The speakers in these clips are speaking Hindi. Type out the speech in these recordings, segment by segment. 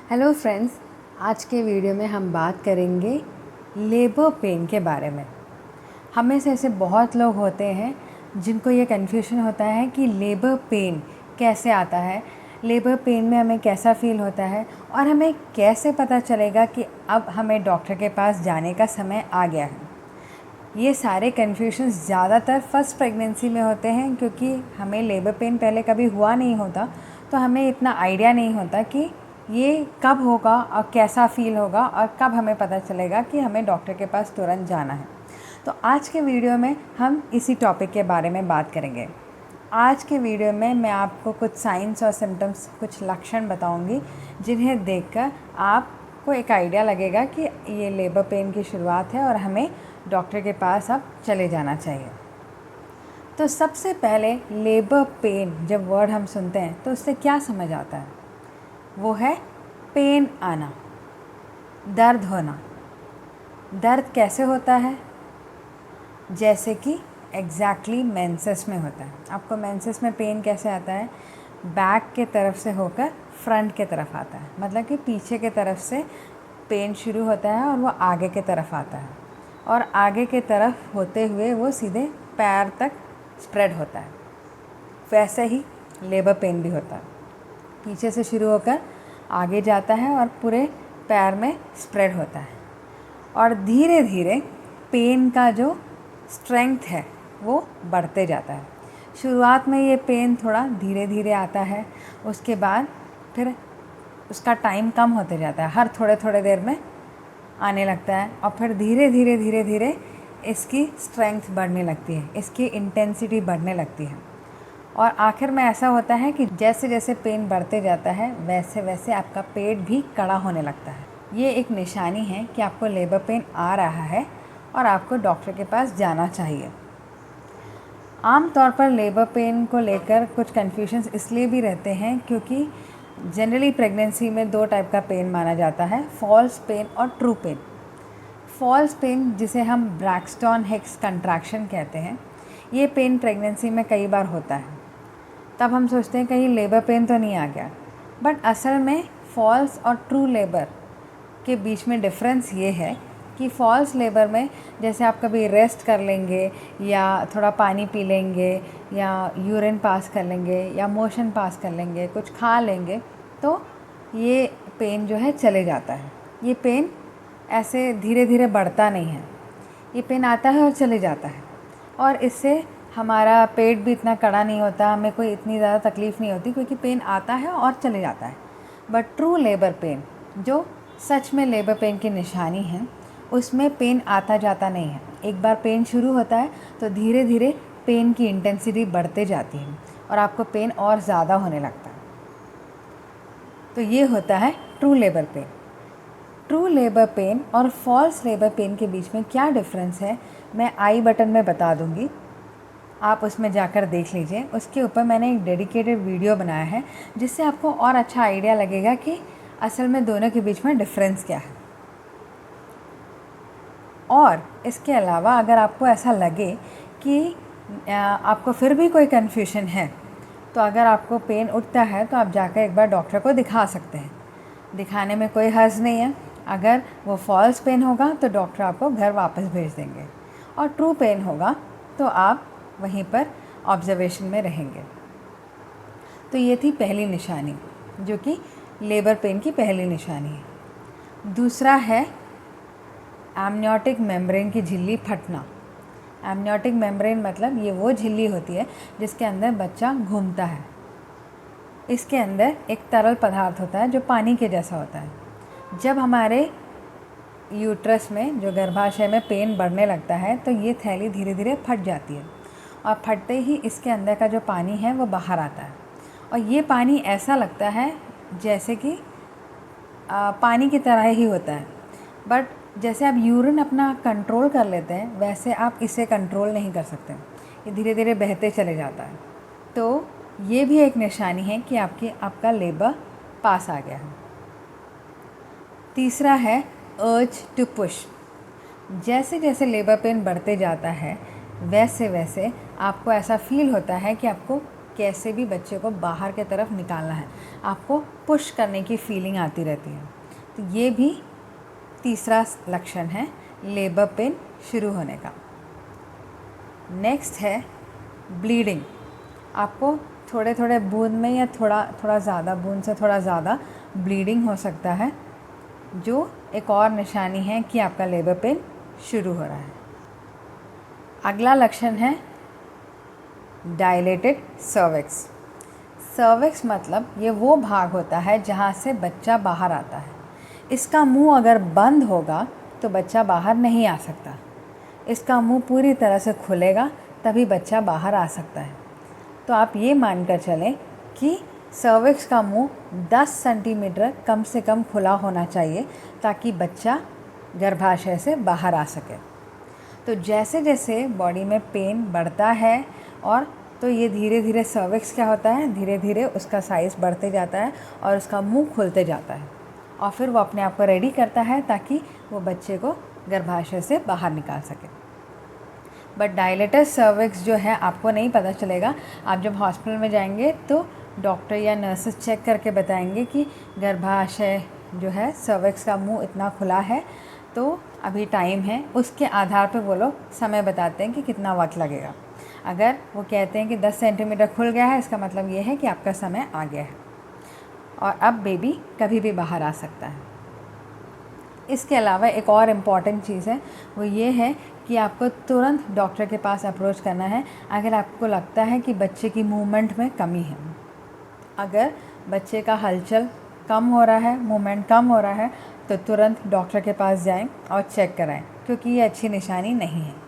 हेलो फ्रेंड्स, आज के वीडियो में हम बात करेंगे लेबर पेन के बारे में। हमें से ऐसे बहुत लोग होते हैं जिनको ये कन्फ्यूजन होता है कि लेबर पेन कैसे आता है, लेबर पेन में हमें कैसा फ़ील होता है और हमें कैसे पता चलेगा कि अब हमें डॉक्टर के पास जाने का समय आ गया है। ये सारे कन्फ्यूजन्स ज़्यादातर फर्स्ट प्रेगनेंसी में होते हैं, क्योंकि हमें लेबर पेन पहले कभी हुआ नहीं होता, तो हमें इतना आइडिया नहीं होता कि ये कब होगा और कैसा फ़ील होगा और कब हमें पता चलेगा कि हमें डॉक्टर के पास तुरंत जाना है। तो आज के वीडियो में हम इसी टॉपिक के बारे में बात करेंगे। आज के वीडियो में मैं आपको कुछ साइंस और सिम्टम्स, कुछ लक्षण बताऊंगी जिन्हें देखकर आपको एक आइडिया लगेगा कि ये लेबर पेन की शुरुआत है और हमें डॉक्टर के पास अब चले जाना चाहिए। तो सबसे पहले लेबर पेन जब वर्ड हम सुनते हैं तो उससे क्या समझ आता है? वो है पेन आना, दर्द होना। दर्द कैसे होता है? जैसे कि एग्जैक्टली मेंसेस में होता है। आपको मेंसेस में पेन कैसे आता है? बैक के तरफ से होकर फ्रंट के तरफ आता है, मतलब कि पीछे के तरफ से पेन शुरू होता है और वो आगे के तरफ आता है और आगे के तरफ होते हुए वो सीधे पैर तक स्प्रेड होता है। वैसे ही लेबर पेन भी होता है, पीछे से शुरू होकर आगे जाता है और पूरे पैर में स्प्रेड होता है और धीरे धीरे पेन का जो स्ट्रेंथ है वो बढ़ते जाता है। शुरुआत में ये पेन थोड़ा धीरे धीरे आता है, उसके बाद फिर उसका टाइम कम होते जाता है, हर थोड़े थोड़े देर में आने लगता है और फिर धीरे धीरे धीरे धीरे इसकी स्ट्रेंथ बढ़ने लगती है, इसकी इंटेंसिटी बढ़ने लगती है और आखिर में ऐसा होता है कि जैसे जैसे पेन बढ़ते जाता है वैसे वैसे आपका पेट भी कड़ा होने लगता है। ये एक निशानी है कि आपको लेबर पेन आ रहा है और आपको डॉक्टर के पास जाना चाहिए। आमतौर पर लेबर पेन को लेकर कुछ कन्फ्यूजन्स इसलिए भी रहते हैं क्योंकि जनरली प्रेगनेंसी में दो टाइप का पेन माना जाता है, फॉल्स पेन और ट्रू पेन। फॉल्स पेन, जिसे हम ब्रैक्सटन हिक्स कंट्रैक्शन कहते हैं, ये पेन प्रेगनेंसी में कई बार होता है। तब हम सोचते हैं कहीं लेबर पेन तो नहीं आ गया, बट असल में फॉल्स और ट्रू लेबर के बीच में डिफरेंस ये है कि फॉल्स लेबर में जैसे आप कभी रेस्ट कर लेंगे या थोड़ा पानी पी लेंगे या यूरिन पास कर लेंगे या मोशन पास कर लेंगे, कुछ खा लेंगे, तो ये पेन जो है चले जाता है। ये पेन ऐसे धीरे धीरे बढ़ता नहीं है, ये पेन आता है और चले जाता है और इससे हमारा पेट भी इतना कड़ा नहीं होता, हमें कोई इतनी ज़्यादा तकलीफ़ नहीं होती क्योंकि पेन आता है और चले जाता है। बट ट्रू लेबर पेन, जो सच में लेबर पेन की निशानी है, उसमें पेन आता जाता नहीं है। एक बार पेन शुरू होता है तो धीरे धीरे पेन की इंटेंसिटी बढ़ते जाती है और आपको पेन और ज़्यादा होने लगता है। तो ये होता है true labour pain. True labour pain और फॉल्स लेबर पेन के बीच में क्या डिफरेंस है मैं आई बटन में बता दूंगी, आप उसमें जाकर देख लीजिए। उसके ऊपर मैंने एक डेडिकेटेड वीडियो बनाया है जिससे आपको और अच्छा आइडिया लगेगा कि असल में दोनों के बीच में डिफरेंस क्या है। और इसके अलावा अगर आपको ऐसा लगे कि आपको फिर भी कोई कन्फ्यूजन है, तो अगर आपको पेन उठता है तो आप जाकर एक बार डॉक्टर को दिखा सकते हैं। दिखाने में कोई हर्ज नहीं है। अगर वो फॉल्स पेन होगा तो डॉक्टर आपको घर वापस भेज देंगे और ट्रू पेन होगा तो आप वहीं पर ऑब्जर्वेशन में रहेंगे। तो ये थी पहली निशानी, जो कि लेबर पेन की पहली निशानी है। दूसरा है एमनियोटिक मेम्ब्रेन की झिल्ली फटना। एमनियोटिक मेम्ब्रेन मतलब ये वो झिल्ली होती है जिसके अंदर बच्चा घूमता है। इसके अंदर एक तरल पदार्थ होता है जो पानी के जैसा होता है। जब हमारे यूट्रस में, जो गर्भाशय में पेन बढ़ने लगता है तो ये थैली धीरे धीरे फट जाती है और फटते ही इसके अंदर का जो पानी है वो बाहर आता है और ये पानी ऐसा लगता है जैसे कि पानी की तरह ही होता है, बट जैसे आप यूरिन अपना कंट्रोल कर लेते हैं वैसे आप इसे कंट्रोल नहीं कर सकते, ये धीरे धीरे बहते चले जाता है। तो ये भी एक निशानी है कि आपका लेबर पास आ गया है। तीसरा है अर्ज टू पुश। जैसे जैसे लेबर पेन बढ़ते जाता है वैसे वैसे आपको ऐसा फील होता है कि आपको कैसे भी बच्चे को बाहर की तरफ निकालना है, आपको पुश करने की फीलिंग आती रहती है। तो ये भी तीसरा लक्षण है लेबर पेन शुरू होने का। नेक्स्ट है ब्लीडिंग। आपको थोड़े थोड़े बूंद में या थोड़ा ज़्यादा बूंद से थोड़ा ज़्यादा ब्लीडिंग हो सकता है, जो एक और निशानी है कि आपका लेबर पेन शुरू हो रहा है। अगला लक्षण है डायलेटेड सर्विक्स। सर्विक्स मतलब ये वो भाग होता है जहाँ से बच्चा बाहर आता है। इसका मुंह अगर बंद होगा तो बच्चा बाहर नहीं आ सकता। इसका मुंह पूरी तरह से खुलेगा तभी बच्चा बाहर आ सकता है। तो आप ये मानकर चलें कि सर्विक्स का मुंह 10 सेंटीमीटर कम से कम खुला होना चाहिए ताकि बच्चा गर्भाशय से बाहर आ सके। तो जैसे जैसे बॉडी में पेन बढ़ता है और तो ये धीरे धीरे सर्विक्स क्या होता है, धीरे धीरे उसका साइज़ बढ़ते जाता है और उसका मुंह खुलते जाता है और फिर वो अपने आप को रेडी करता है ताकि वो बच्चे को गर्भाशय से बाहर निकाल सके। बट डायलेटेड सर्विक्स जो है आपको नहीं पता चलेगा। आप जब हॉस्पिटल में जाएंगे तो डॉक्टर या नर्सेस चेक करके बताएंगे कि गर्भाशय जो है सर्विक्स का मुंह इतना खुला है तो अभी टाइम है। उसके आधार पर वो लोग समय बताते हैं कि कितना वक्त लगेगा। अगर वो कहते हैं कि 10 सेंटीमीटर खुल गया है, इसका मतलब ये है कि आपका समय आ गया है और अब बेबी कभी भी बाहर आ सकता है। इसके अलावा एक और इम्पॉर्टेंट चीज़ है, वो ये है कि आपको तुरंत डॉक्टर के पास अप्रोच करना है अगर आपको लगता है कि बच्चे की मूवमेंट में कमी है। अगर बच्चे का हलचल कम हो रहा है, मूवमेंट कम हो रहा है, तो तुरंत डॉक्टर के पास जाएं और चेक कराएं, क्योंकि ये अच्छी निशानी नहीं है।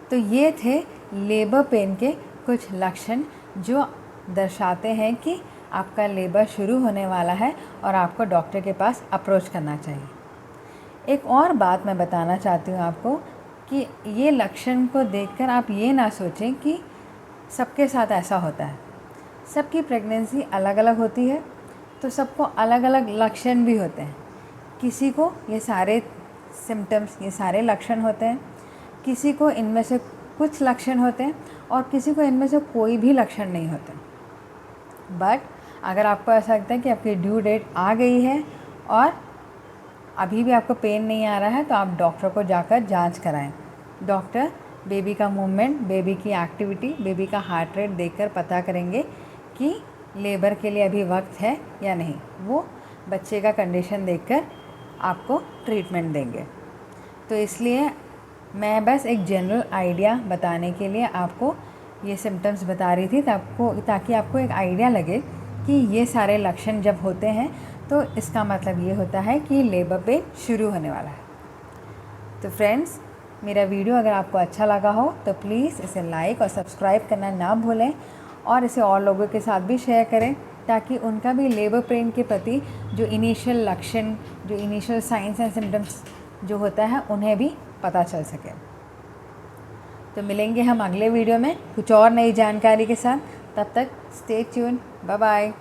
तो ये थे लेबर पेन के कुछ लक्षण जो दर्शाते हैं कि आपका लेबर शुरू होने वाला है और आपको डॉक्टर के पास अप्रोच करना चाहिए। एक और बात मैं बताना चाहती हूँ आपको कि ये लक्षण को देखकर आप ये ना सोचें कि सबके साथ ऐसा होता है। सबकी प्रेगनेंसी अलग अलग होती है, तो सबको अलग अलग लक्षण भी होते हैं। किसी को ये सारे सिम्टम्स, ये सारे लक्षण होते हैं, किसी को इनमें से कुछ लक्षण होते हैं और किसी को इनमें से कोई भी लक्षण नहीं होते। बट अगर आपको ऐसा लगता है कि आपकी ड्यू डेट आ गई है और अभी भी आपको पेन नहीं आ रहा है, तो आप डॉक्टर को जाकर जांच कराएं। डॉक्टर बेबी का मूवमेंट, बेबी की एक्टिविटी, बेबी का हार्ट रेट देखकर पता करेंगे कि लेबर के लिए अभी वक्त है या नहीं। वो बच्चे का कंडीशन देखकर आपको ट्रीटमेंट देंगे। तो इसलिए मैं बस एक जनरल आइडिया बताने के लिए आपको ये सिम्टम्स बता रही थी ताकि आपको एक आइडिया लगे कि ये सारे लक्षण जब होते हैं तो इसका मतलब ये होता है कि लेबर पेन शुरू होने वाला है। तो फ्रेंड्स, मेरा वीडियो अगर आपको अच्छा लगा हो तो प्लीज़ इसे लाइक और सब्सक्राइब करना ना भूलें और इसे और लोगों के साथ भी शेयर करें ताकि उनका भी लेबर पेन के प्रति जो इनिशियल लक्षण, जो इनिशियल साइंस एंड सिम्टम्स जो होता है उन्हें भी पता चल सके। तो मिलेंगे हम अगले वीडियो में कुछ और नई जानकारी के साथ। तब तक स्टे ट्यून, बाय बाय।